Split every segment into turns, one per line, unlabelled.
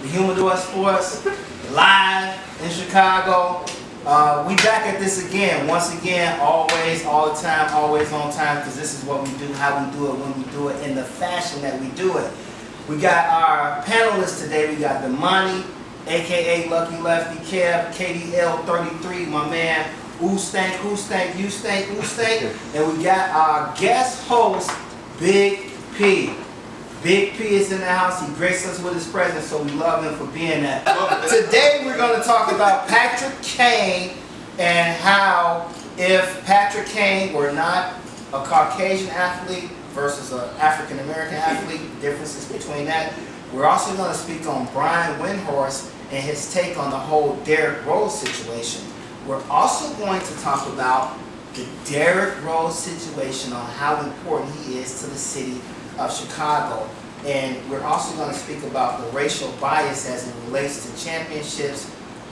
the Humidor Sports, live in Chicago. We back at this again. Once again, always, all the time, always on time, because this is what we do, how we do it, when we do it, in the fashion that we do it. We got our panelists today. We got Damani, aka Lucky Lefty, Kev, KDL33, my man, Ooh Stank, you stank, Ooh Stank. And we got our guest host, Big P. Big P is in the house. He graced us with his presence, so we love him for being that. Today we're going to talk about Patrick Kane and how if Patrick Kane were not a Caucasian athlete versus an African American athlete, differences between that. We're also going to speak on Brian Windhorst and his take on the whole Derrick Rose situation. We're also going to talk about the Derrick Rose situation on how important he is to the city of Chicago. And we're also going to speak about the racial bias as it relates to championships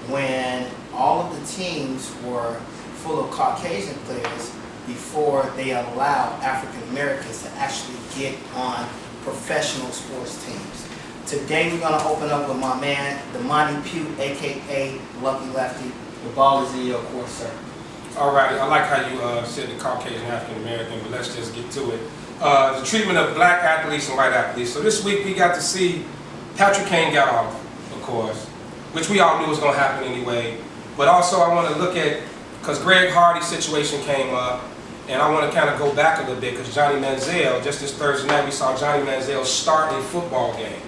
when all of the teams were full of Caucasian players before they allowed African Americans to actually get on professional sports teams. Today we're going to open up with my man, Damani Pugh, aka Lucky Lefty. The ball is in your court, sir.
All right, I like how you said the Caucasian African American, but let's just get to it. The treatment of black athletes and white athletes. So this week we got to see Patrick Kane got off, of course, which we all knew was going to happen anyway. But also I want to look at, because Greg Hardy's situation came up, and I want to kind of go back a little bit because Johnny Manziel, just this Thursday night, we saw Johnny Manziel start a football game.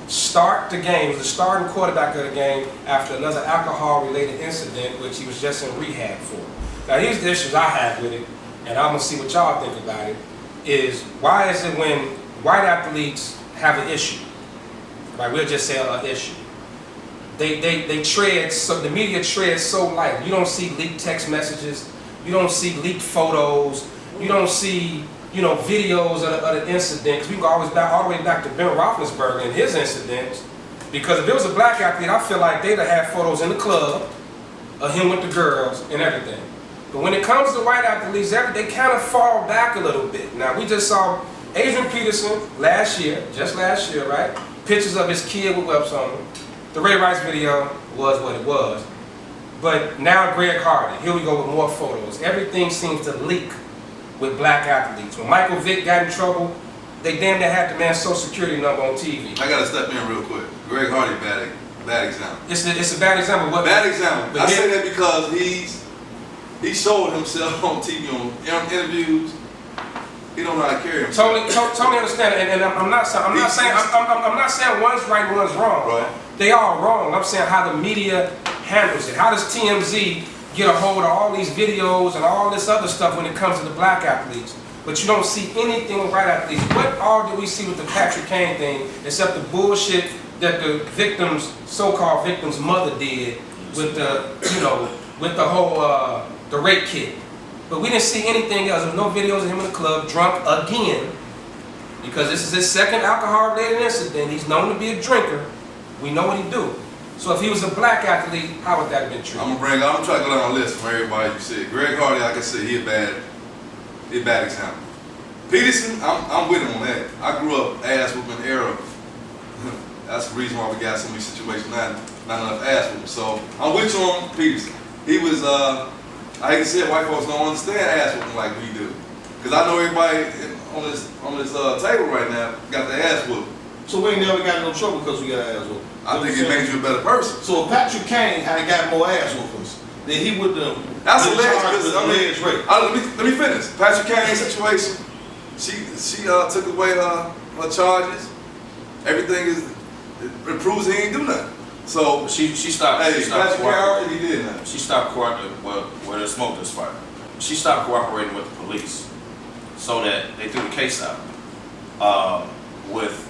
Start the game, he was the starting quarterback of the game after another alcohol-related incident, which he was just in rehab for. Now here's the issues I have with it, and I'm going to see what y'all think about it, is why is it when white athletes have an issue, right, we'll just say an issue, they tread, so the media treads so light. You don't see leaked text messages, you don't see leaked photos, you don't see, you know, videos of the incident, because we go always back, all the way back to Ben Roethlisberger and his incidents, because if it was a black athlete, I feel like they'd have had photos in the club of him with the girls and everything. But when it comes to white athletes, they kind of fall back a little bit. Now, we just saw Adrian Peterson just last year, right? Pictures of his kid with webs on him. The Ray Rice video was what it was. But now Greg Hardy, here we go with more photos. Everything seems to leak with black athletes. When Michael Vick got in trouble, they damn near had the man's social security number on TV.
I gotta step in real quick. Greg Hardy, bad example.
It's a bad example. What?
Bad example. I say that because he showed himself on TV on interviews. He don't know how to carry himself.
Totally understand, and I'm not saying one's right and one's wrong.
Right.
They all wrong. I'm saying how the media handles it. How does TMZ get a hold of all these videos and all this other stuff when it comes to the black athletes? But you don't see anything with white athletes. What all did we see with the Patrick Kane thing, except the bullshit that the victim's, so-called victim's mother did with the, you know, with the whole the rape kit. But we didn't see anything else. There was no videos of him in the club drunk again, because this is his second alcohol-related incident. He's known to be a drinker. We know what he do. So if he was a black athlete, how would that have been treated?
I'm gonna try to go down a list from everybody you said. Greg Hardy, like I said, he a bad example. Peterson, I'm with him on that. I grew up ass whooping era. That's the reason why we got so many situations, not enough ass whooping. So I'm with you on Peterson. He was I hate to say it, white folks don't understand ass whooping like we do. Because I know everybody on this table right now got the ass whooping.
So we ain't never got in no trouble because we got ass whooping.
I think it makes you a better person.
So if Patrick Kane had got more ass whoopings, then he would have
That's
been charged with alleged rape.
Let me finish. Patrick Kane's situation, she took away her charges. Everything it proves he ain't do nothing. So
she stopped.
Hey,
she stopped
Patrick Kane already did nothing.
She stopped cooperating. Well, where the smoke is fire. She stopped cooperating with the police, so that they threw the case out. With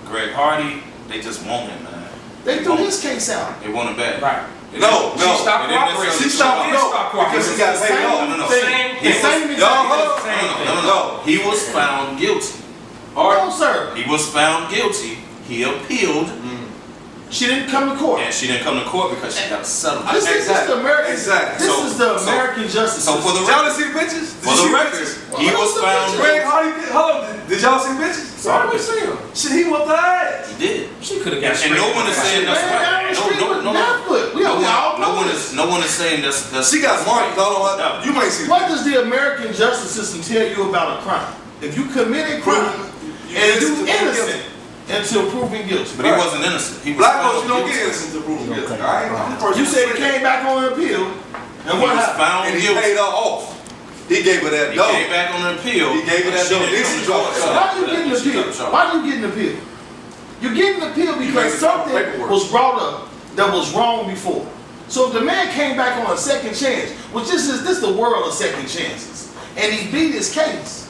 Greg Hardy, they just want him, man.
They threw his case out.
They want him back.
Right.
She stopped cooperating.
She stopped because he got paid off.
No. He was found guilty.
No, sir.
He was found guilty. He appealed.
She didn't come to court.
And she didn't come to court because she got a settlement.
This is the American.
Exactly.
This is the American justice.
So for the
y'all see pictures?
For the record, he was found.
Greg Hardy, Did y'all see pictures?
So I didn't see him.
Shit, he whooped her ass.
He did.
She could have
And,
got
and no one is saying that's
Man, down the street with left foot. We all
no
know
one
this.
is saying that's
She got marked all on her. You might see the
What does the American justice system tell you about a crime? If you commit a crime and you innocent until proven guilty.
But he wasn't innocent. He was
Black
found
folks, you don't
guilty.
get innocent to prove guilty. All right? I'm the first
You
one to
said
say
he
that.
came back on appeal, and
He
what
was
happened?
found
And he
guilty.
paid her off. He gave her that
He
dough.
came back on an appeal.
He gave her that
She
dough.
didn't
Then
come
she
to
dropped
trial.
the
Why do you get an
She
appeal?
got shot.
Why do you get an appeal? You're getting an appeal because
made the
something
paperwork.
was brought up that was wrong before. So if the man came back on a second chance, which this is the world of second chances, and he beat his case,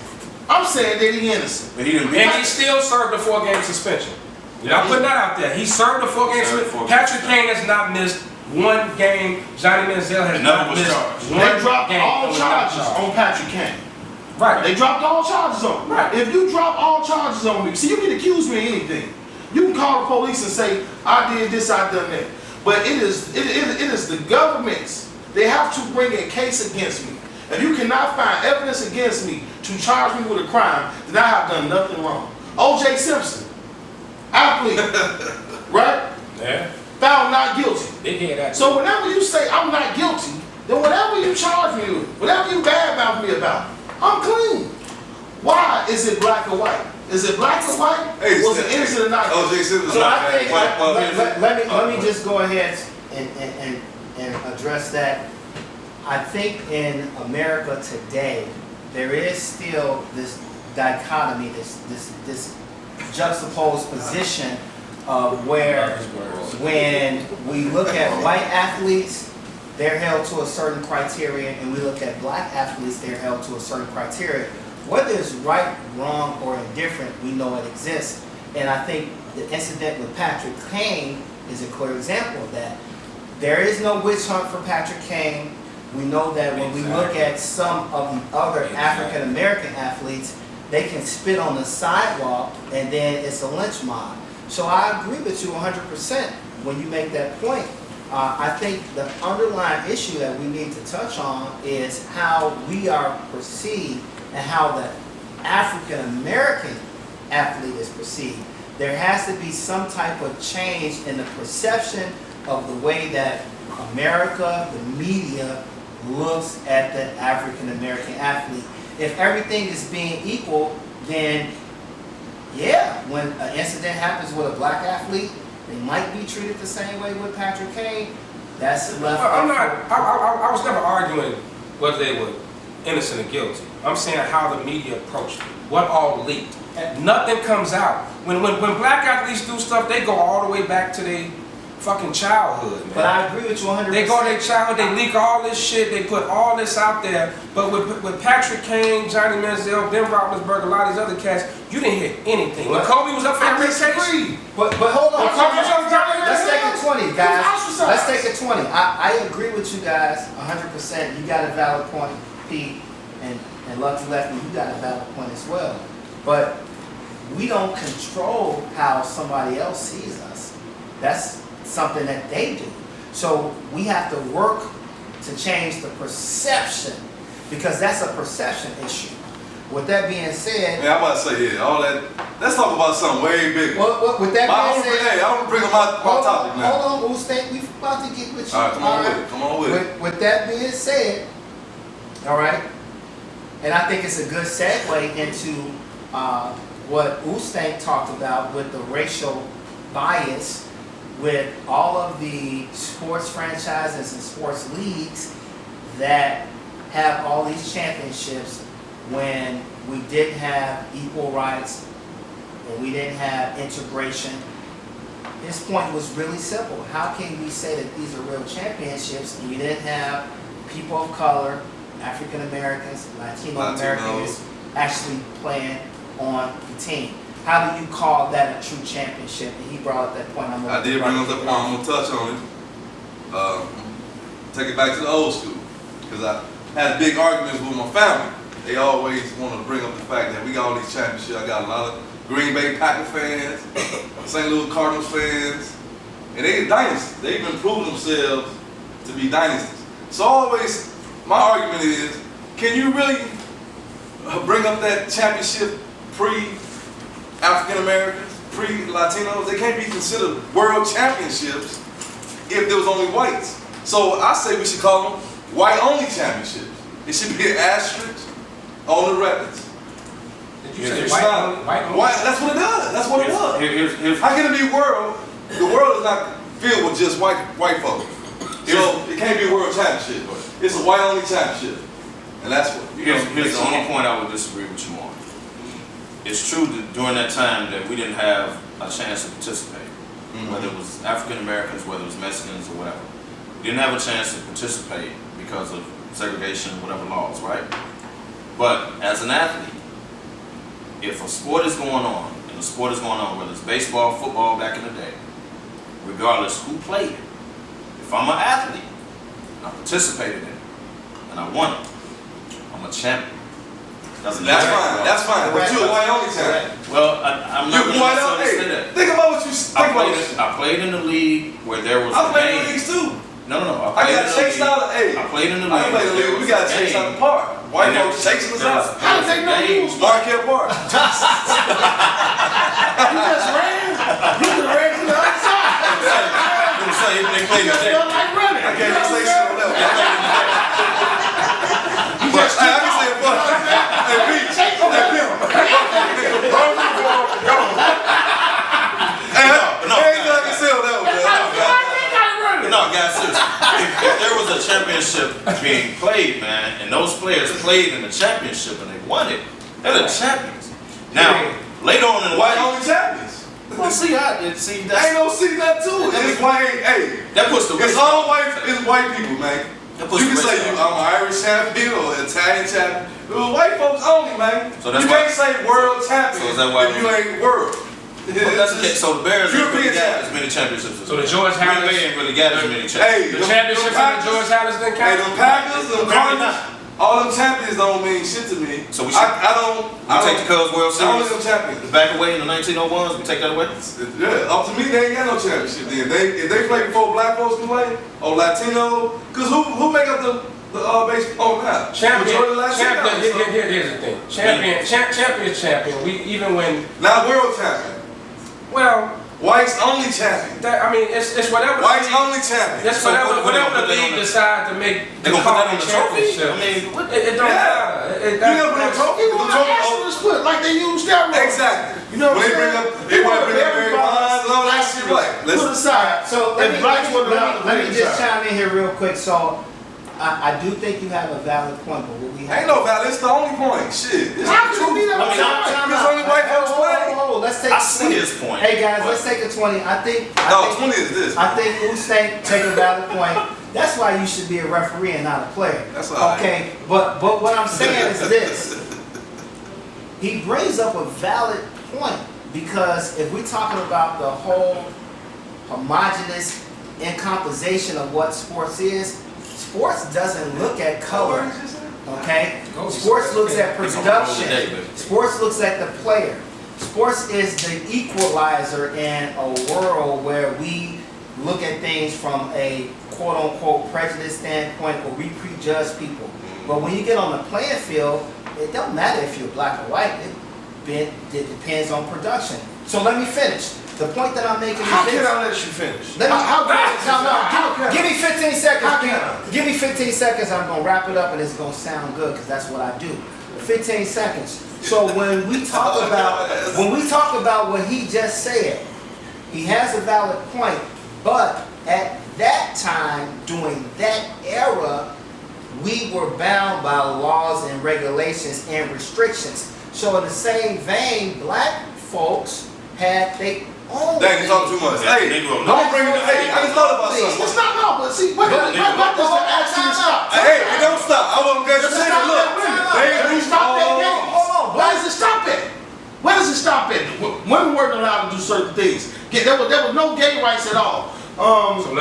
I'm saying that he's innocent.
But he didn't beat
And he still served a 4-game suspension. We're not putting that out there. He served a 4-game
Served
suspension.
4
Patrick
games.
Kane has not missed one game. Johnny Manziel has
And none
not
was
missed
charged.
one
They dropped
game.
all
and was not
charges
charged.
on Patrick Kane.
Right.
They dropped all charges on me.
Right.
If you drop all charges on me, see, you can accuse me of anything. You can call the police and say, I did this, I done that. But it is the government's. They have to bring a case against me. If you cannot find evidence against me to charge me with a crime, then I have done nothing wrong. O.J. Simpson, athlete, right?
Yeah.
Found not guilty.
They did that.
So whenever you say I'm not guilty, then whatever you charge me with, whatever you badmouth me about, I'm clean. Why is it black or white? Is it black or white?
Hey,
Was it innocent or not?
O.J. Simpson's
So
not
I think,
bad.
Well,
let me just go ahead and address that. I think in America today, there is still this dichotomy, this juxtaposed position of where when we look at white athletes, they're held to a certain criteria, and we look at black athletes, they're held to a certain criteria. Whether it's right, wrong, or indifferent, we know it exists. And I think the incident with Patrick Kane is a clear example of that. There is no witch hunt for Patrick Kane. We know that when we look at some of the other African American athletes, they can spit on the sidewalk and then it's a lynch mob. So I agree with you 100% when you make that point. I think the underlying issue that we need to touch on is how we are perceived and how the African American athlete is perceived. There has to be some type of change in the perception of the way that America, the media, looks at the African American athlete. If everything is being equal, then yeah, when an incident happens with a black athlete, they might be treated the same way with Patrick Kane. That's left.
I'm not. I was never arguing whether they were innocent or guilty. I'm saying how the media approached it. What all leaked. Nothing comes out. When black athletes do stuff, they go all the way back to their fucking childhood, man.
But I agree with you 100%.
They go to their childhood, they leak all this shit, they put all this out there. But with Patrick Kane, Johnny Manziel, Ben Roethlisberger, a lot of these other cats, you didn't hear anything. When Kobe was up for
I
that case,
disagree.
But hold on.
Well, Kobe was up for that
Let's take a 20, guys.
ostracized.
Let's take a 20. I agree with you guys 100%. You got a valid point, Pete, and Lucky Lefty, you got a valid point as well. But we don't control how somebody else sees us. That's something that they do. So we have to work to change the perception, because that's a perception issue. With that being said,
Man, I'm about to say, yeah, all that. Let's talk about something way bigger.
with that being said,
Hey, I don't bring up my topic now.
hold on, Uste, we about to get with you.
All right, come on with it. Come on with it.
With that being said, all right, and I think it's a good segue into what Uste talked about with the racial bias with all of the sports franchises and sports leagues that have all these championships when we didn't have equal rights and we didn't have integration. His point was really simple. How can we say that these are real championships and we didn't have people of color, African Americans, Latino Americans actually playing on the team? How do you call that a true championship? And he brought up that point.
I did bring up that point. I'm gonna touch on it. Take it back to the old school, because I had big arguments with my family. They always want to bring up the fact that we got all these championships. I got a lot of Green Bay Packer fans, St. Louis Cardinals fans, and they're dynasties. They've been proving themselves to be dynasties. So always, my argument is, can you really bring up that championship pre-African Americans, pre-Latinos, they can't be considered world championships if there was only whites. So I say we should call them white-only championships. It should be an asterisk on the records.
Did you say white only?
That's what it does. That's what it was. How can it be world? The world is not filled with just white folks. So it can't be a world championship. It's a white-only championship. And that's what.
Here's the only point I would disagree with you on. It's true that during that time that we didn't have a chance to participate, whether it was African Americans, whether it was Mexicans or whatever. We didn't have a chance to participate because of segregation or whatever laws, right? But as an athlete, if a sport is going on, and the sport is going on, whether it's baseball, football back in the day, regardless who played it, if I'm an athlete, and I participated in it, and I won it, I'm a champion.
That's fine. That's fine. But you're a white-only champion.
Well, I'm not going to say that.
Think about what you think about.
I played in the league where there was
I
a
played in
game.
the leagues too.
No.
I got chased out of
I played in the league.
I played in the league. We got chased out of the park. White folks chasing us out.
How did they know you was
Marquette Park.
You just ran. You could have ran to the other side.
They played
You just felt like running.
I can't even say shit on that one. But I can say it fun. Hey, Pete. Hey, Pimp. Hey, ain't nothing I can say on that one, man.
No, guys, seriously. If there was a championship being played, man, and those players played in the championship and they won it, they're the champions. Now, later on in life,
White-only champions.
well, see, that's
Ain't no see that too. And it's white. Hey,
that puts the
it's all white. It's white people, man.
That
You
puts
can
the
say
risk
I'm an Irish champion or Italian champion. It was white folks only, man.
So that's
you
why-
can't say world champion
So is that why
if you ain't world.
Well, that's okay. So the Bears ain't really
European
got as many championships.
So the George
Green
Hallis-
Bay ain't really got as many championships.
Hey,
The championships in the George Hallis didn't
Hey,
count?
them Packers, them
Apparently
Cardinals, all them champions don't mean shit to me.
So we should-
I don't.
We take the Cubs World
Only
Series
them champions.
back away in the 1901s. We take that away.
Yeah, up to me, they ain't got no championship. Then if they play before black folks can play or Latino, cause who make up the baseball now?
Champion.
Majority Latino.
Here's the thing. Champion is champion. We even when
Not world champion.
well,
Whites only champion.
I mean it's whatever.
Whites only champion.
It's
So
whatever
what they
the
gonna put that
league
on the-
decide to make.
They gonna put that on the trophy?
championship.
I mean, what?
It don't
Yeah.
matter.
You never put a trophy.
You want to asterisk put like they use steroids.
Exactly.
You know what
When
I'm
they bring
saying?
up, they want to bring up Barry Bonds and all that shit. Right.
Put aside.
So let me
Let me
just chime in here real quick. So I do think you have a valid point, but what we have
Ain't no valid. It's the only point. Shit. It's
How
the
can it be
truth.
that?
I mean,
Because only white folks play.
Let's take
I see his point.
Hey guys,
but-
let's take a 20. I think
No, 20 is this.
I think Ustank take a valid point. That's why you should be a referee and not a player.
That's all right.
Okay, but what I'm saying is this. He brings up a valid point because if we're talking about the whole homogenous incomposition of what sports is, sports doesn't look at color. Okay? Sports looks at production. Sports looks at the player. Sports is the equalizer in a world where we look at things from a quote-unquote prejudice standpoint or we prejudge people. But when you get on the playing field, it don't matter if you're black or white. It depends on production. So let me finish. The point that I'm making
How
is
can
this.
I let you finish?
Let me,
How can I?
give me 15 seconds.
How
Pete.
can I?
Give me 15 seconds. I'm gonna wrap it up, and it's gonna sound good because that's what I do. 15 seconds. So when we talk about what he just said, he has a valid point. But at that time, during that era, we were bound by laws and regulations and restrictions. So in the same vein, black folks had their own.
Dang, you talk too much. Hey, don't bring it up. Hey, I just thought about something.
It's not no, but see, what does the action stop?
Hey, it don't stop. I wasn't going to say that. Look, they
Does it
do
stop that
all
game?
along.
Hold on. Why does it stop at? Where does it stop at? Women weren't allowed to do certain things. There was no gay rights at all.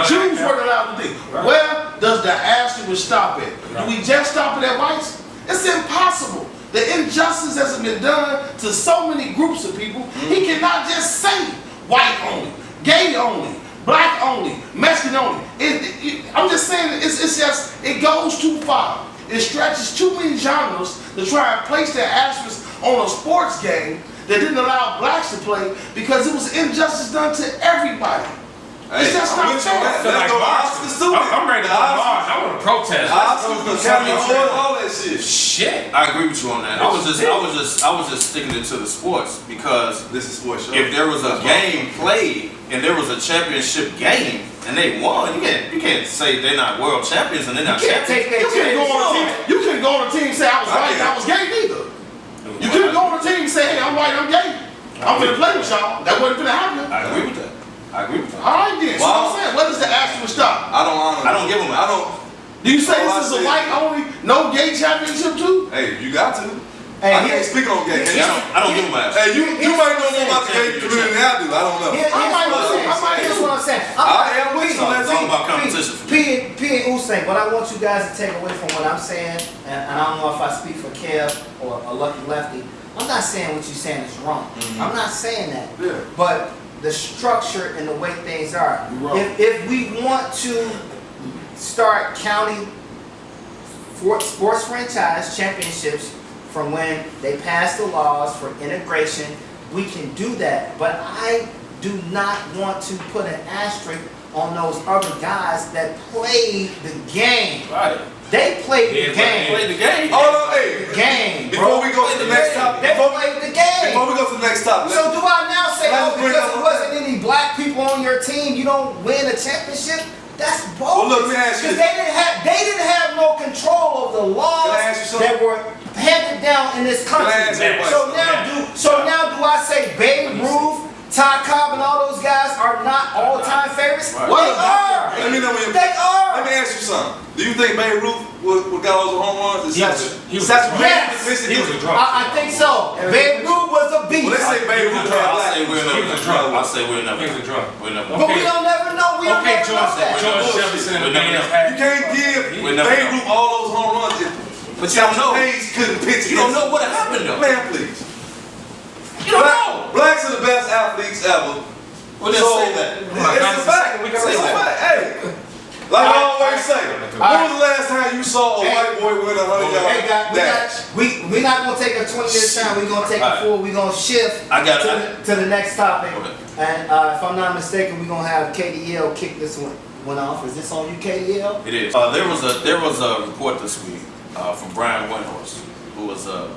Jews weren't allowed to do.
Right.
Where does the asterisk stop at? Do we just stop it at whites? It's impossible. The injustice has been done to so many groups of people. He cannot just say white only, gay only, black only, Mexican only. I'm just saying it's just, it goes too far. It stretches too many genres to try and place their asterisk on a sports game that didn't allow blacks to play because it was injustice done to everybody. It's just not fair.
I feel like I'm ready to go Mars. I want to protest.
All that shit.
Shit.
I agree with you on that. I was just sticking it to the sports because
This is sports show.
if there was a game played and there was a championship game and they won, you can't say they're not world champions and they're not champions.
You couldn't go on a team and say I was white and I was gay neither. You couldn't go on a team and say, hey, I'm white, I'm gay. I'm gonna play with y'all. That wasn't gonna happen.
I agree with that. I agree with that.
All right then. So I'm saying, what does the asterisk stop?
I don't honor.
I don't give them.
I don't.
Do you say
All
this
I
is a
said-
white only, no gay championship too?
Hey, you got to.
Hey,
I can't speak on gay.
I don't give them an
Hey, you might know more about the gay community than I do. I don't know.
Here's what I'm saying.
I am with you.
It's all about competition.
P and Usain, what I want you guys to take away from what I'm saying, and I don't know if I speak for Kev or a Lucky Lefty, I'm not saying what you're saying is wrong. I'm not saying that.
Yeah.
But the structure and the way things are.
You're wrong.
If we want to start counting sports franchise championships from when they passed the laws for integration, we can do that. But I do not want to put an asterisk on those other guys that played the game.
Right.
They played the game.
Play the game.
Hold on, hey.
Game,
Before
bro.
we go to the next topic,
They played the game.
before we go to the next topic,
So do I now say,
let's
oh,
bring
because
up-
there wasn't any black people on your team, you don't win a championship? That's bogus.
Well, look, let me ask you
Because they didn't have no control of the laws
Can I ask you something?
that were handed down in this country.
Can I ask you a
So
question?
now do I say Babe Ruth, Ty Cobb, and all those guys are not all-time favorites?
Right.
They are.
Let me know when you.
They are.
Let me ask you something. Do you think Babe Ruth would got all the home runs?
He was a drunk.
Yes.
He was a drunk.
I think so. Babe Ruth was a beast.
Well, let's say Babe Ruth had
I'll
black.
say we'll
He was a
never
drunk.
know. I'll say we'll never
He was a
know.
drunk.
We'll never
But
know.
we don't never know. We don't
Okay,
never know that.
George
Bullshit.
Jefferson and the
We'll never
Bears
know.
had.
You can't give
We'll never
Babe
know.
Ruth all those home runs.
But you don't know.
Hayes couldn't pitch.
You don't know what happened though.
Man, please.
You don't know.
Blacks are the best athletes ever.
Well, then say that.
It's a fact.
We
It's
can
a
say that.
fact. Hey, like I always say, when was the last time you saw a white boy win 100
Hey,
yards
guys,
dash?
we're not gonna take a 20-minute time. We're gonna take a full. We're gonna shift
I got it.
to the next topic.
Okay.
And if I'm not mistaken, we're gonna have KDL kick this one off. Is this on you, KDL?
It is. There was a report this week from Brian Windhorst, who was a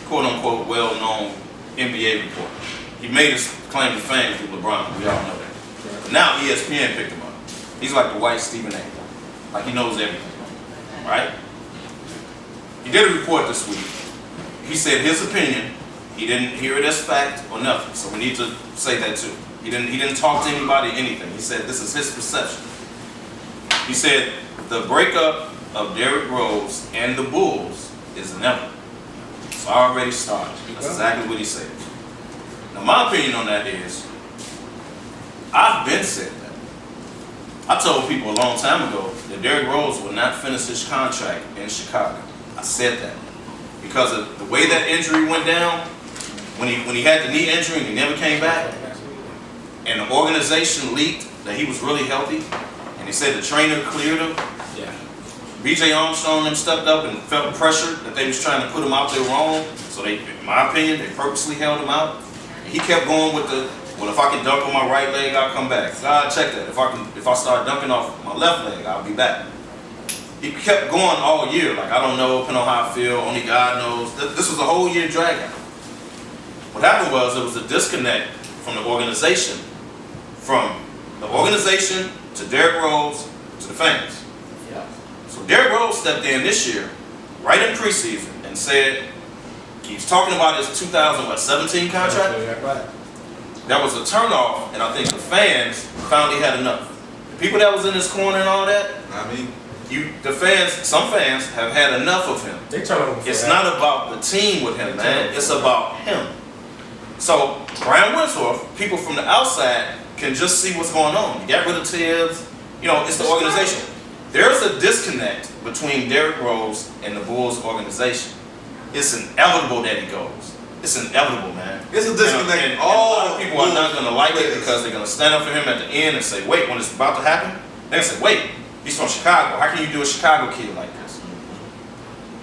quote-unquote well-known NBA reporter. He made his claim to fame through LeBron. We all know that. But now ESPN picked him up. He's like the white Stephen A. Like he knows everything, right? He did a report this week. He said his opinion. He didn't hear it as fact or nothing. So we need to say that too. He didn't talk to anybody, anything. He said this is his perception. He said the breakup of Derrick Rose and the Bulls is inevitable. So I already started. That's exactly what he said. Now my opinion on that is, I've been said that. I told people a long time ago that Derrick Rose would not finish his contract in Chicago. I said that because of the way that injury went down. When he had the knee injury and he never came back, and the organization leaked that he was really healthy, and he said the trainer cleared him.
Yeah.
B.J. Armstrong and them stepped up and felt pressure that they was trying to put him out there wrong. So they, in my opinion, they purposely held him out. And he kept going with the, well, if I can dunk on my right leg, I'll come back. God, check that. If I start dunking off my left leg, I'll be back. He kept going all year. Like, I don't know, depending on how I feel, only God knows. This was a whole year drag out. What happened was there was a disconnect from the organization to Derrick Rose to the fans.
Yeah.
So Derrick Rose stepped in this year, right in preseason, and said he's talking about his 2017 contract.
Right.
That was a turnoff, and I think the fans found he had enough. The people that was in his corner and all that,
I mean,
some fans have had enough of him.
They turn over.
It's not about the team with him, man. It's about him. So Brian Windhorst, people from the outside can just see what's going on. You got rid of Tibbs. You know, it's the organization. There's a disconnect between Derrick Rose and the Bulls organization. It's inevitable that he goes. It's inevitable, man.
it's a disconnect.
And a lot of people are not going to like it because they're going to stand up for him at the end and say, wait, when it's about to happen, they're going to say, wait, he's from Chicago. How can you do a Chicago kid like this?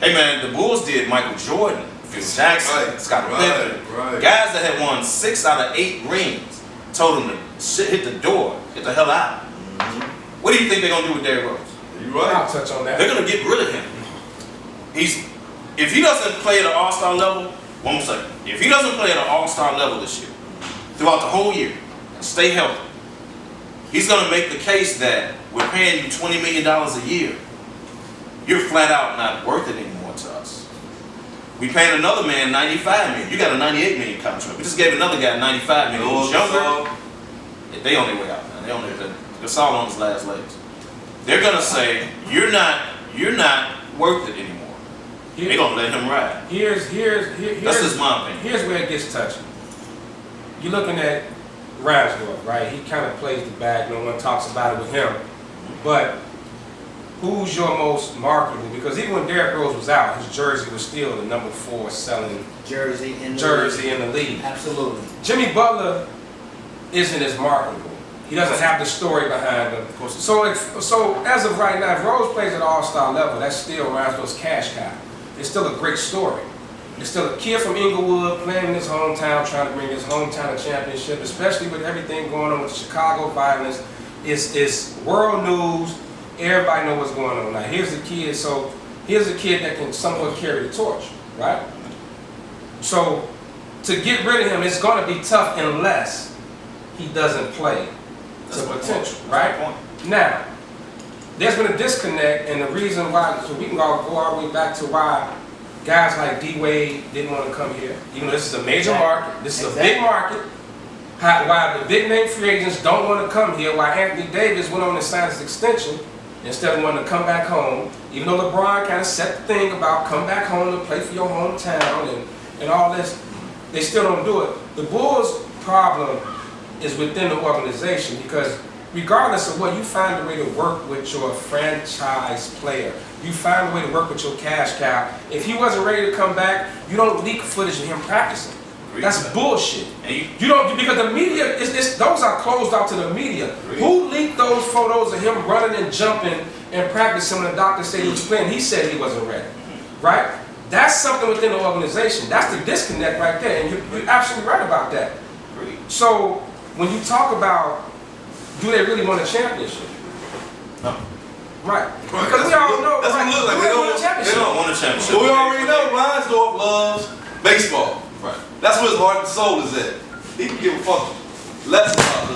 Hey, man, the Bulls did Michael Jordan Phil Jackson,
Right,
Scottie
right,
Pippen,
right.
guys that had won 6 out of 8 rings, told him to shit, hit the door, get the hell out. What do you think they're gonna do with Derrick Rose?
You
I'll
right.
touch on that.
They're gonna get rid of him. If he doesn't play at an all-star level, one more second. If he doesn't play at an all-star level this year, throughout the whole year, and stay healthy, he's gonna make the case that we're paying you $20 million a year. You're flat out not worth it anymore to us. We paying another man $95 million. You got a $98 million contract. We just gave another guy $95 million. Who's younger. They on their way out now. They on their Gasol on his last legs. They're gonna say you're not worth it anymore. They gonna let him ride.
Here's
That's just my opinion.
Here's where it gets touchy. You're looking at Ransdorf, right? He kind of plays the bag. No one talks about it with him. But who's your most marketable? Because even when Derrick Rose was out, his jersey was still the number 4 selling
Jersey in
the league.
Absolutely.
Jimmy Butler isn't as marketable. He doesn't have the story behind him.
Of course.
So as of right now, if Rose plays at all-star level, that's still Ransdorf's cash cow. It's still a great story. It's still a kid from Inglewood playing in his hometown, trying to bring his hometown a championship, especially with everything going on with the Chicago violence. It's world news. Everybody knows what's going on. Now here's the kid. So here's a kid that can somewhat carry the torch, right? So to get rid of him, it's going to be tough unless he doesn't play to potential, right? Now, there's been a disconnect, and the reason why, so we can go all the way back to why guys like D-Wade didn't want to come here, even though this is a major market, this is a big market, why the big name free agents don't want to come here, why Anthony Davis went on and signed his extension instead of wanting to come back home, even though LeBron kind of set the thing about come back home and play for your hometown and all this, they still don't do it. The Bulls' problem is within the organization because regardless of what, you find a way to work with your franchise player. You find a way to work with your cash cow. If he wasn't ready to come back, you don't leak footage of him practicing. That's bullshit. You don't, because the media those are closed out to the media. Who leaked those photos of him running and jumping and practicing when the doctor said he was playing? He said he wasn't ready, right? That's something within the organization. That's the disconnect right there, and you're absolutely right about that. So when you talk about, do they really want a championship?
No.
Right. Because we all know,
That's what it looks like.
they don't want a championship.
They don't want a championship.
But we already know Reinsdorf loves baseball.
Right.
That's where his heart and soul is at. He can give a fuck less about the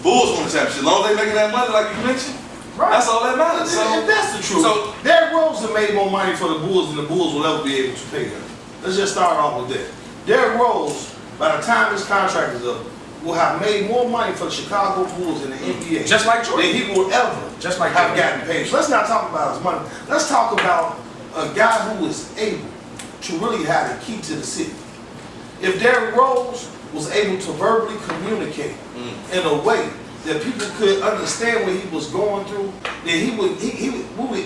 Bulls win the championship. As long as they making that money, like you mentioned, that's all that matters.
If that's the truth,
So-
Derrick Rose has made more money for the Bulls than the Bulls will ever be able to pay him. Let's just start off with that. Derrick Rose, by the time his contract is up, will have made more money for the Chicago Bulls in the NBA
Just like Jordan.
than he will ever
Just like
have
Jordan.
gotten paid. So let's not talk about his money. Let's talk about a guy who is able to really have the key to the city. If Derrick Rose was able to verbally communicate in a way that people could understand what he was going through, then we would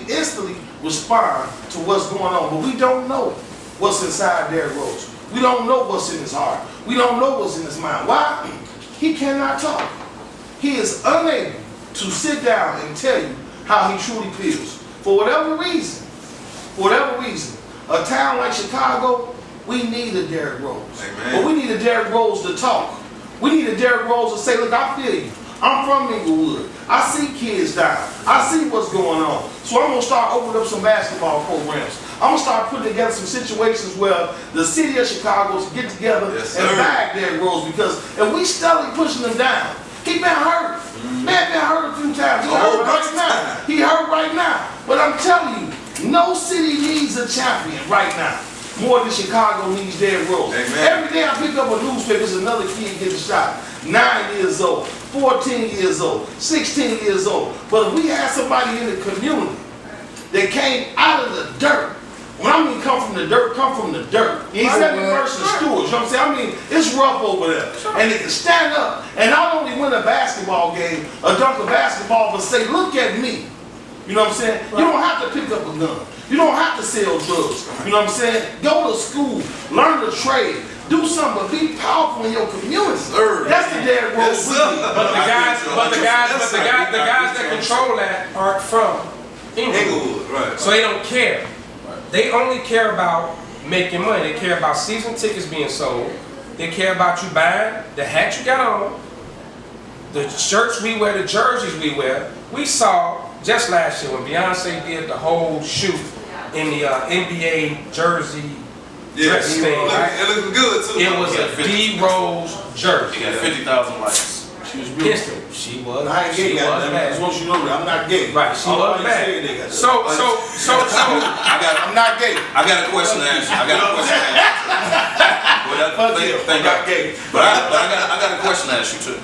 instantly respond to what's going on. But we don't know what's inside Derrick Rose. We don't know what's in his heart. We don't know what's in his mind. Why? He cannot talk. He is unable to sit down and tell you how he truly feels. For whatever reason, a town like Chicago, we need a Derrick Rose.
Amen.
But we need a Derrick Rose to talk. We need a Derrick Rose to say, look, I feel you. I'm from Inglewood. I see kids die. I see what's going on. So I'm going to start opening up some basketball programs. I'm going to start putting together some situations where the city of Chicago can get together and bag Derrick Rose, because if we steadily pushing them down, he been hurt. Man been hurt a few times. He hurt right now. He hurt right now. But I'm telling you, no city needs a champion right now more than Chicago needs Derrick Rose.
Amen.
Every day I pick up a newspaper, there's another kid getting shot. 9 years old, 14 years old, 16 years old. But if we had somebody in the community that came out of the dirt, when I mean come from the dirt, come from the dirt. I got the first stewards, you know what I'm saying? I mean, it's rough over there. And they can stand up and not only win a basketball game, or dunk a basketball, but say, look at me. You know what I'm saying? You don't have to pick up a gun. You don't have to sell drugs. You know what I'm saying? Go to school, learn the trade, do something, but be powerful in your community. That's the Derrick Rose.
But the guys that control that aren't from Inglewood.
Right.
So they don't care. They only care about making money. They care about season tickets being sold. They care about you buying the hat you got on, the shirts we wear, the jerseys we wear. We saw just last year when Beyonce did the whole shoot in the NBA jersey dress thing.
It looked good too.
It was a D-Rose jersey.
He got 50,000 likes.
She was beautiful.
Instantly. She was.
I ain't gay,
She was
goddamn. I
bad.
just want you to know that I'm not gay.
Right. She
All
was
I
bad.
say, nigga.
So.
I'm not gay.
I got a question to ask you. I got a question to ask you.
Fuck you.
Thank
I'm not
God.
gay.
But I got a question to ask you too.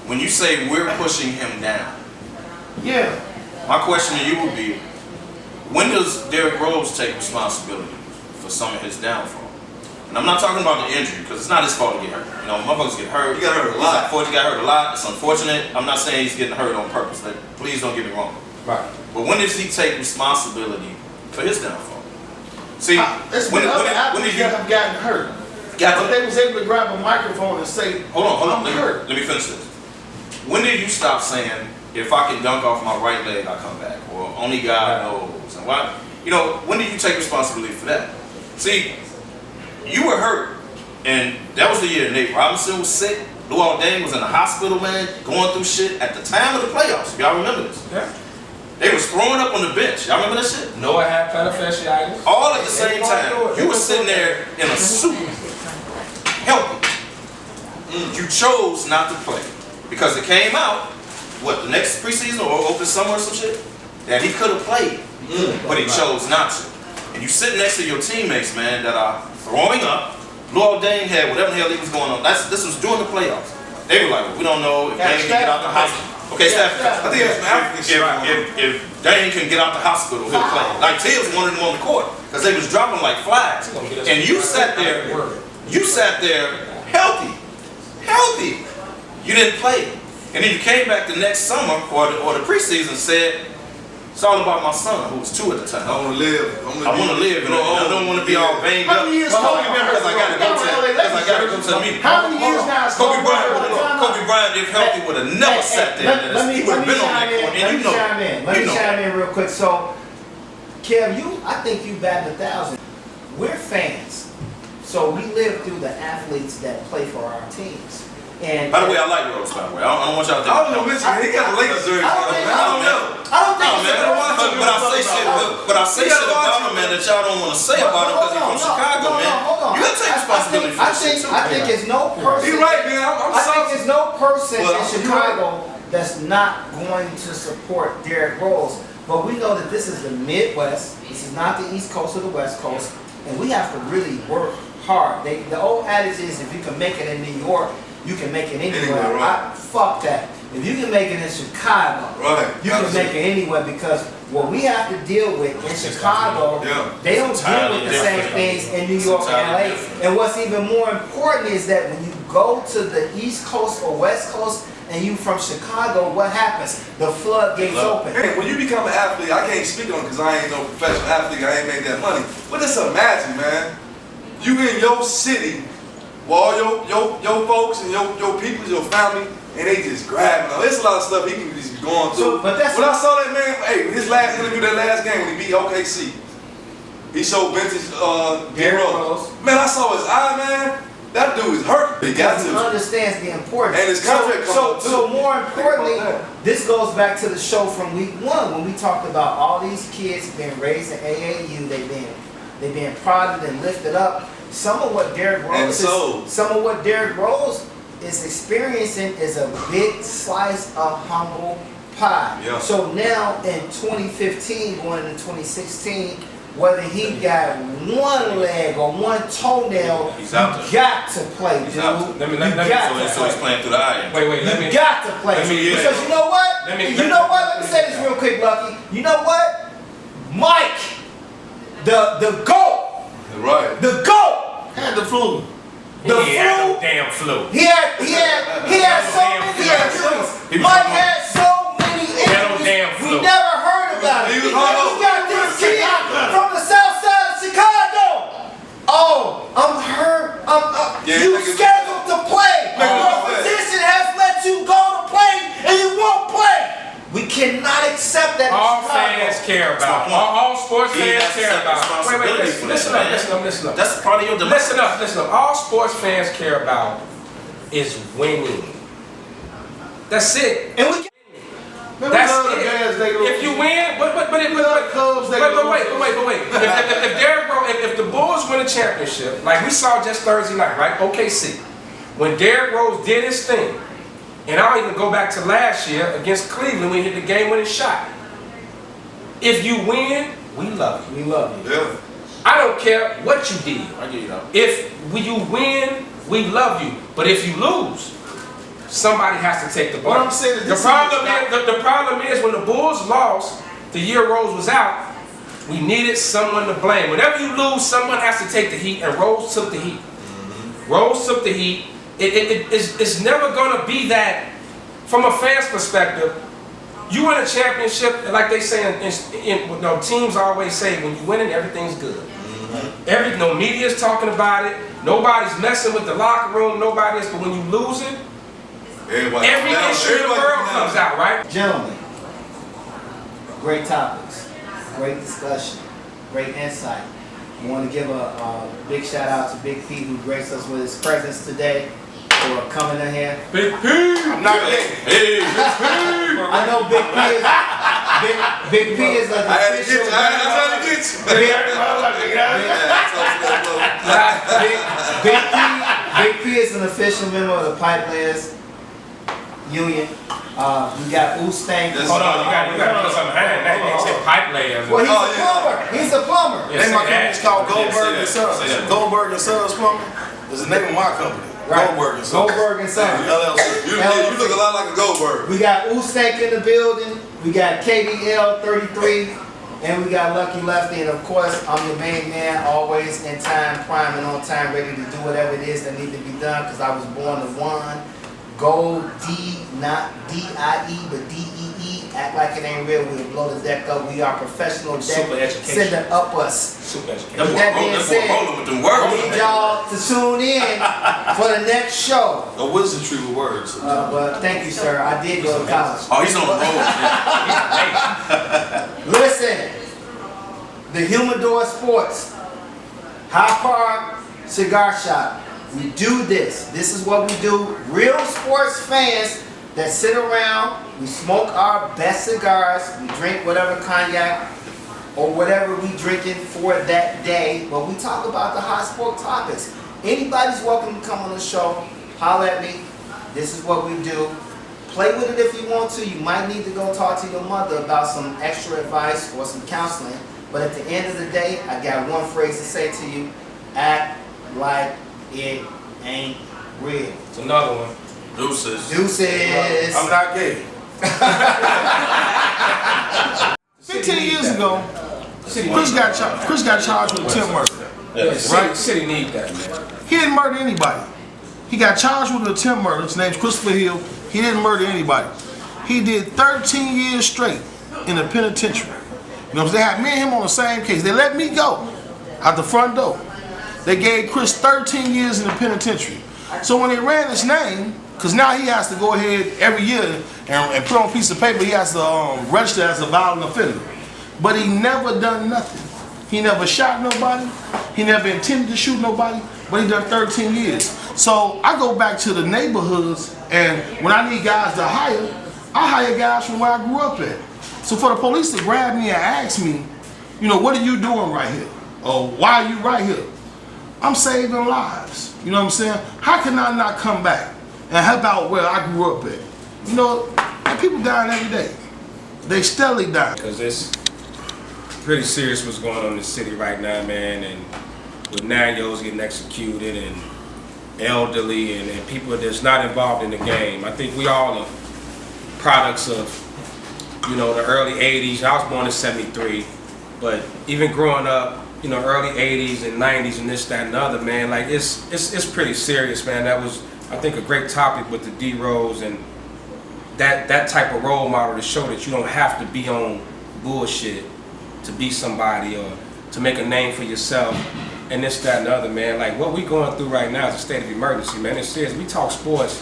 When you say we're pushing him down,
Yeah.
my question to you would be, when does Derrick Rose take responsibility for some of his downfall? And I'm not talking about the injury, because it's not his fault to get hurt. You know, motherfuckers get hurt.
He got hurt a lot.
He got hurt a lot. It's unfortunate. I'm not saying he's getting hurt on purpose. Please don't get me wrong.
Right.
But when does he take responsibility for his downfall? See,
It's
when
been other
did
athletes that have gotten hurt. But they was able to grab a microphone and say,
Hold on,
I'm hurt.
let me finish this. When did you stop saying, if I can dunk off my right leg, I come back? Or only God knows. And why? You know, when did you take responsibility for that? See, you were hurt. And that was the year Nate Robinson was sick. Luol Deng was in the hospital, man, going through shit at the time of the playoffs. Y'all remember this?
Yeah.
They was throwing up on the bench. Y'all remember that shit?
Noah had plantar fasciitis.
All at the same time. You were sitting there in a suit, healthy. You chose not to play because it came out, the next preseason or open summer or some shit, that he could have played, but he chose not to. And you sit next to your teammates, man, that are throwing up. Luol Deng had whatever the hell he was going on. This was during the playoffs. They were like, well, we don't know if Deng can get out the hospital. Okay, Steph.
I think that's some African shit.
If Deng can get out the hospital, he'll play. Like Tibbs wanted him on the court because they was dropping like flies. And you sat there healthy. You didn't play. And then you came back the next summer or the preseason and said, it's all about my son, who was 2 at the time.
I want to live.
I want to live, and I don't want to be all banged up.
How many years Kobe been hurt?
Because I got to go to the meeting.
How many years now is
Kobe Bryant, if healthy, would have never sat there. He would have been on that court. And you know.
Let me chime in real quick. So, Kev, I think you batted 1,000. We're fans. So we live through the athletes that play for our teams. And
by the way, I like Rose, by the way. I don't want y'all to think.
I don't know, he got the Lakers jersey.
I don't know.
But I say shit about him, man, that y'all don't want to say about him because he's from Chicago, man. You gotta take responsibility for this shit, too.
I think it's no person.
He right, man. I'm
I
sorry.
think it's no person in Chicago that's not going to support Derrick Rose. But we know that this is the Midwest. This is not the East Coast or the West Coast, and we have to really work hard. The old adage is, if you can make it in New York, you can make it anywhere.
Right.
Fuck that. If you can make it in Chicago, you can make it anywhere, because what we have to deal with in Chicago, they don't deal with the same things in New York and LA. And what's even more important is that when you go to the East Coast or West Coast and you from Chicago, what happens? The floodgates open.
Hey, when you become an athlete, I can't speak on it because I ain't no professional athlete. I ain't made that money. But just imagine, man, you in your city, all your folks and your people, your family, and they just grabbing. There's a lot of stuff he can just be going through.
But that's
when I saw that man, his last interview, that last game when he beat OKC, he showed vintage
Derrick Rose.
Man, I saw his eye, man. That dude is hurt.
Because he understands the importance.
And his contract
so more importantly, this goes back to the show from week 1 when we talked about all these kids being raised in AAU. They being prodded and lifted up. Some of what Derrick Rose is experiencing is a big slice of humble pie.
Yeah.
So now in 2015, going into 2016, whether he got one leg or one toenail, you got to play, dude.
So he's playing through the eye.
Wait,
you got to play. Because you know what? Let me say this real quick, Lucky. You know what? Mike, the GOAT.
Right.
The GOAT had the flu.
Damn flu.
He had so many injuries. Mike had so many injuries. We never heard about it. We got this kid from the south side of Chicago. Oh, I'm hurt. You scheduled to play. Your physician has let you go to play and you won't play. We cannot accept that in
all
Chicago.
fans care
That's my
about.
point.
All sports
He
fans
has to
care
take
about.
responsibility for
Listen
that,
up,
man.
listen up.
That's part of your
Listen up. All sports fans care about is winning. That's it.
And we
Man,
That's
we love the
it.
Bears, they lose.
If you win, but
Cubs, they
wait.
lose.
If Derrick Rose, if the Bulls win a championship, like we saw just Thursday night, right? OKC, when Derrick Rose did his thing, and I'll even go back to last year against Cleveland when he hit the game-winning shot. If you win, we love you.
We love you.
Yeah.
I don't care what you did.
I give you that.
If you win, we love you. But if you lose, somebody has to take the blame.
What I'm saying is
the
this
problem
is
is the problem is when the Bulls lost the year Rose was out, we needed someone to blame. Whenever you lose, someone has to take the heat, and Rose took the heat. Rose took the heat. It's never gonna be that. From a fan's perspective, you win a championship, like they say teams always say, when you winning, everything's good. No media's talking about it. Nobody's messing with the locker room. Nobody's. But when you losing,
Everybody
every issue in the world comes out, right?
Gentlemen, great topics, great discussion, great insight. I want to give a big shout out to Big P who graced us with his presence today for coming in here.
Big P.
I'm not gay.
Hey,
I know Big P is like
I had to
official.
get you. I tried to get you.
Big P is an official member of the Pipelayers Union. We got Stank.
Yes.
Hold on, you got to put something behind that. They said pipe layers.
Well, he's
Oh,
a
yeah.
plumber. He's a plumber.
Yeah,
Name
say
my
that.
company's called
Yeah,
Goldberg
say
and
that.
Sons.
Say that.
Goldberg and Sons Plumbing is the name of my company. Goldberg and Sons.
Goldberg and Sons.
LLC.
You look a lot like a Goldberg.
We got Stank in the building. We got KBL 33. And we got Lucky Lefty. And of course, I'm your main man, always in time, prime and on time, ready to do whatever it is that need to be done. Because I was born to one. Gold D, not D-I-E, but D-E-E. Act like it ain't real. We'll blow the deck up. We are professional deck.
Super education.
Send it up us.
Super
that
education.
boy
that being said,
rolling with them
I
words.
need y'all to tune in for the next show.
A wizardry with words.
But thank you, sir. I did go to college.
Oh, he's on the road. Man.
Listen, the Humidor Sports, High Park Cigar Shop. We do this. This is what we do. Real sports fans that sit around, we smoke our best cigars, we drink whatever cognac or whatever we drinking for that day, but we talk about the hot sport topics. Anybody's welcome to come on the show, holler at me. This is what we do. Play with it if you want to. You might need to go talk to your mother about some extra advice or some counseling. But at the end of the day, I got one phrase to say to you. Act like it ain't real.
It's another one.
Deuces.
Deuces.
I'm not gay. 15 years ago, Chris got charged with attempt murder.
Yeah, city need that, man.
He didn't murder anybody. He got charged with an attempt murder. His name's Christopher Hill. He didn't murder anybody. He did 13 years straight in the penitentiary. You know, they had me and him on the same case. They let me go out the front door. They gave Chris 13 years in the penitentiary. So when they ran his name, because now he has to go ahead every year and put on a piece of paper, he has to register as a violent offender. But he never done nothing. He never shot nobody. He never intended to shoot nobody, but he done 13 years. So I go back to the neighborhoods, and when I need guys to hire, I hire guys from where I grew up at. So for the police to grab me and ask me, you know, what are you doing right here? Or why are you right here? I'm saving lives. You know what I'm saying? How can I not come back and help out where I grew up at? You know, and people dying every day. They steadily die.
Because it's pretty serious what's going on in the city right now, man. And with 9-year-olds getting executed and elderly and people that's not involved in the game. I think we all are products of, you know, the early 80s. I was born in 73. But even growing up, you know, early 80s and 90s and this, that, and the other, man, like it's pretty serious, man. That was, I think, a great topic with the D-Rose and that type of role model to show that you don't have to be on bullshit to be somebody or to make a name for yourself and this, that, and the other, man. Like what we going through right now is a state of emergency, man. It's serious. We talk sports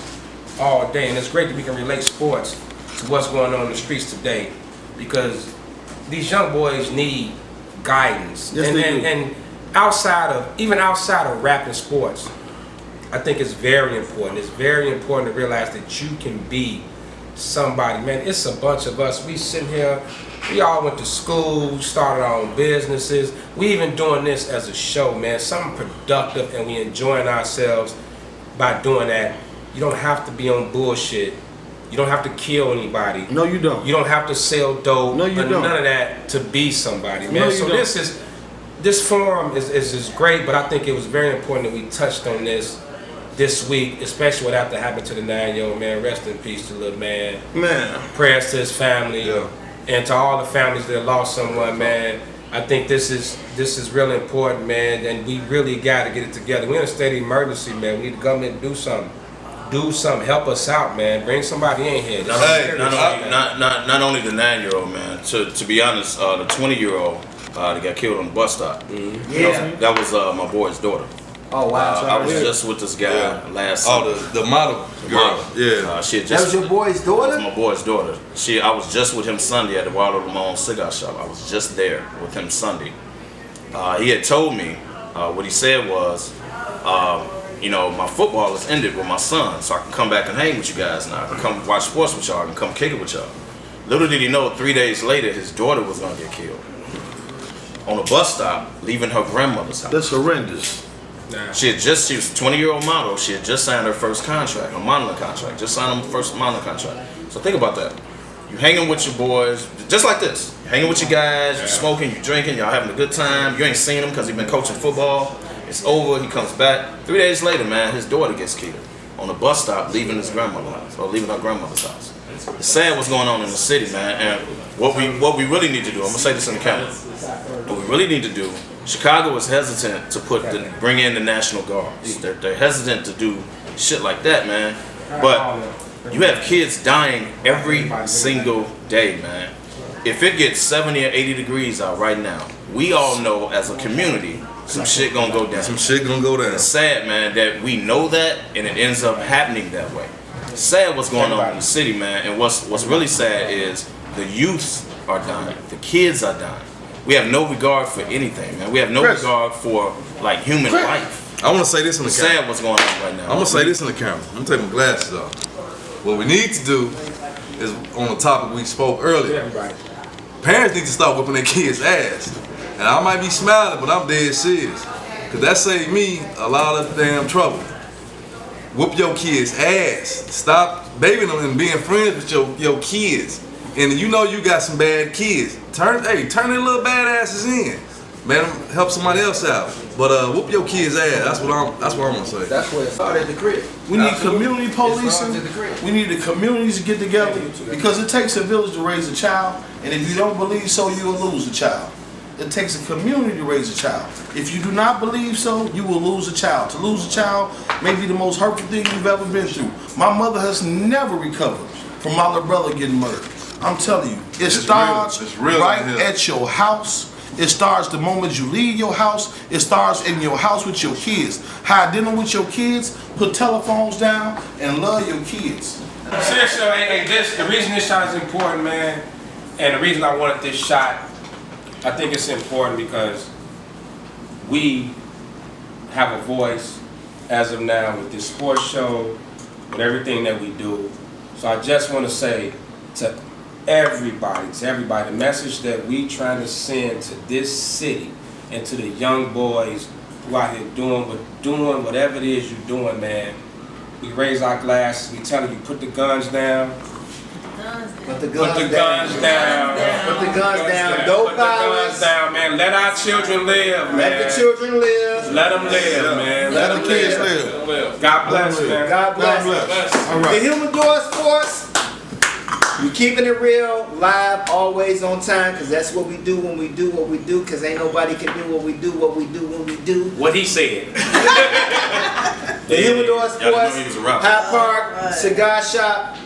all day, and it's great that we can relate sports to what's going on in the streets today. because these young boys need guidance.
Yes, they do.
And even outside of rap and sports, I think it's very important. It's very important to realize that you can be somebody, man. It's a bunch of us. We sitting here, we all went to school, started our own businesses. We even doing this as a show, man. Something productive, and we enjoying ourselves by doing that. You don't have to be on bullshit. You don't have to kill anybody.
No, you don't.
You don't have to sell dope.
No, you don't.
None of that to be somebody, man.
No, you
So
don't.
this forum is great, but I think it was very important that we touched on this week, especially what after happened to the 9-year-old man. Rest in peace to the little man.
Man.
Prayers to his family,
Yeah.
and to all the families that lost someone, man. I think this is really important, man, and we really got to get it together. We're in a state of emergency, man. We need the government to do something. Do something. Help us out, man. Bring somebody in here.
Not only the 9-year-old, man. To be honest, the 20-year-old that got killed on the bus stop.
Yeah.
That was my boy's daughter.
Oh wow.
I was just with this guy last summer.
The model girl.
Model.
Yeah.
She had
That
just,
was your boy's daughter?
That's my boy's daughter. I was just with him Sunday at the Waldo Lamone cigar shop. I was just there with him Sunday. He had told me, what he said was, my football has ended with my son, so I can come back and hang with you guys now. I can come watch sports with y'all. I can come kick it with y'all. Little did he know, 3 days later, his daughter was going to get killed on a bus stop, leaving her grandmother's house.
That's horrendous.
Nah.
She was a 20-year-old model. She had just signed her first contract, her modeling contract. Just signed her first modeling contract. So think about that. You hanging with your boys, just like this. You hanging with your guys, you smoking, you drinking, y'all having a good time. You ain't seen him because he been coaching football. It's over, he comes back. 3 days later, man, his daughter gets killed on a bus stop, leaving his grandmother's house, or leaving her grandmother's house. It's sad what's going on in the city, man. And what we really need to do, I'm gonna say this in the camera. What we really need to do, Chicago is hesitant to bring in the National Guards. They're hesitant to do shit like that, man. But you have kids dying every single day, man. If it gets 70 or 80 degrees out right now, we all know as a community, some shit gonna go down.
Some shit gonna go down.
It's sad, man, that we know that and it ends up happening that way. It's sad what's going on in the city, man. And what's really sad is the youths are dying. The kids are dying. We have no regard for anything, man. We have no regard for like human life.
I want to say this in the
It's
camera.
sad what's going on right now.
I'm gonna say this in the camera. I'm gonna take my glasses off. What we need to do is on the topic we spoke earlier.
Everybody.
Parents need to stop whipping their kids' ass. And I might be smiling, but I'm dead serious. Cause that saved me a lot of damn trouble. Whoop your kids' ass. Stop babying them and being friends with your kids. And you know you got some bad kids. Turn their little bad asses in. Man, help somebody else out. But whoop your kids' ass. That's what I'm gonna say.
That's where it started at the crib.
We need
Absolutely.
community
It starts
policing.
at the crib.
We need the communities to get together because it takes a village to raise a child. And if you don't believe so, you'll lose a child. It takes a community to raise a child. If you do not believe so, you will lose a child. To lose a child may be the most hurtful thing you've ever been through. My mother has never recovered from my little brother getting murdered. I'm telling you, it starts
It's real
right
in here.
at your house. It starts the moment you leave your house. It starts in your house with your kids. How dinner with your kids, put telephones down, and love your kids.
Seriously, the reason this shot is important, man, and the reason I wanted this shot, I think it's important because we have a voice as of now with this sports show, with everything that we do. So I just want to say to everybody, the message that we trying to send to this city and to the young boys who out here doing whatever it is you're doing, man. We raise our glasses. We telling you, put the guns down.
Put the
Put
guns
the
down.
guns down.
Put the guns down.
Put
No
the guns
violence.
down, man. Let our children live, man.
Let the children live.
Let them live, man.
Let the kids
live.
live.
God bless, man.
God bless.
All
The
right.
Humidor Sports. We keeping it real, live, always on time, because that's what we do when we do what we do, because ain't nobody can do what we do when we do.
What he said.
The Humidor
Y'all didn't know
Sports,
he was a rapper.
Hyde Park, Cigar Shop.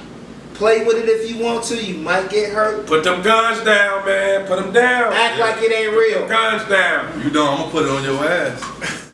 Play with it if you want to. You might get hurt.
Put them guns down, man. Put them down.
Act like it ain't real.
Guns down.
You know I'm gonna put it on your ass.